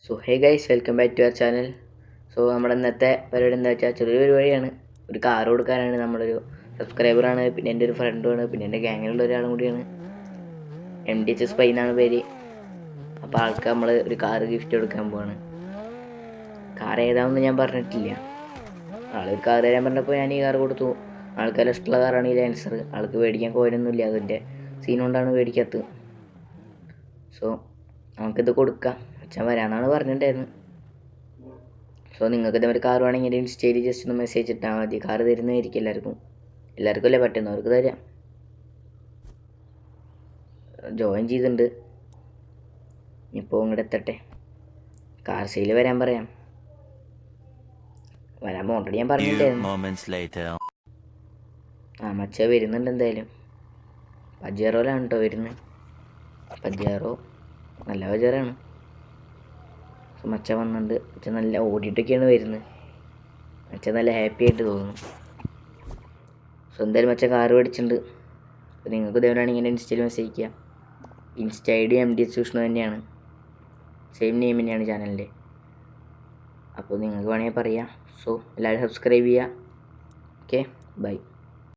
So hey guys, welcome back to our channel. So നമ്മുടെ ഇന്നത്തെ പരിപാടി എന്താ വെച്ചാൽ ചെറിയൊരു പരിപാടിയാണ്. ഒരു കാർ കൊടുക്കാനാണ്. നമ്മളൊരു സബ്സ്ക്രൈബറാണ്, പിന്നെ എൻ്റെ ഒരു ഫ്രണ്ടുമാണ്, പിന്നെ എൻ്റെ ഗ്യാങ്ങിലുള്ള ഒരാളും കൂടിയാണ്. MDH സ്പൈ എന്നാണ് പേര്. അപ്പോൾ ആൾക്ക് നമ്മൾ ഒരു കാർ ഗിഫ്റ്റ് കൊടുക്കാൻ പോവാണ്. കാർ ഏതാണെന്ന് ഞാൻ പറഞ്ഞിട്ടില്ല. ആളൊരു കാർ തരാൻ പറഞ്ഞപ്പോൾ ഞാൻ ഈ കാർ കൊടുത്തു. ആൾക്കെല്ലാം ഇഷ്ടമുള്ള കാറാണ് ഈ ലാൻസർ. ആൾക്ക് മേടിക്കാൻ കോരൊന്നുമില്ല, അതിൻ്റെ സീൻ കൊണ്ടാണ് മേടിക്കാത്തത്. സോ നമുക്കിത് കൊടുക്കാം. അച്ഛൻ വരാമെന്നാണ് പറഞ്ഞിട്ടുണ്ടായിരുന്നത്. സോ നിങ്ങൾക്ക് ഇതേമാതിരി കാർ വേണമെങ്കിൽ ഇൻസ്റ്റയിൽ ജസ്റ്റ് ഒന്ന് മെസ്സേജ് ഇട്ടാൽ മതി. കാർ തരുന്നതായിരിക്കും എല്ലാവർക്കും അല്ലേ പറ്റുന്നവർക്ക് തരാം. ജോയിൻ ചെയ്തിട്ടുണ്ട്. ഇപ്പോൾ ഇങ്ങോട്ട് എത്തട്ടെ. കാർ സെയിൽ വരാൻ പറയാം. വരാൻ ഓൾറെഡി ഞാൻ പറഞ്ഞിട്ടുണ്ടായിരുന്നു. മച്ച വരുന്നുണ്ട് എന്തായാലും. പജേറോയിലാണ് കേട്ടോ വരുന്നത്. പജേറോ നല്ല പജേറാണ്. മച്ച വന്നിട്ടുണ്ട്. മച്ച നല്ല ഓടിയിട്ടൊക്കെയാണ് വരുന്നത്. മച്ച നല്ല ഹാപ്പി ആയിട്ട് തോന്നുന്നു. സോ എന്തായാലും മച്ച കാറ് മേടിച്ചിട്ടുണ്ട്. അപ്പോൾ നിങ്ങൾക്ക് ഇതേവരാണെങ്കിൽ ഇങ്ങനെ ഇൻസ്റ്റയിൽ മെസ്സേജ് ചെയ്യുക. ഇൻസ്റ്റ ID MDH വിഷ്ണു തന്നെയാണ്. സെയിം നെയിം തന്നെയാണ് ചാനലിൻ്റെ. അപ്പോൾ നിങ്ങൾക്ക് വേണമെങ്കിൽ പറയാം. സോ എല്ലാവരും സബ്സ്ക്രൈബ് ചെയ്യുക. Okay, by.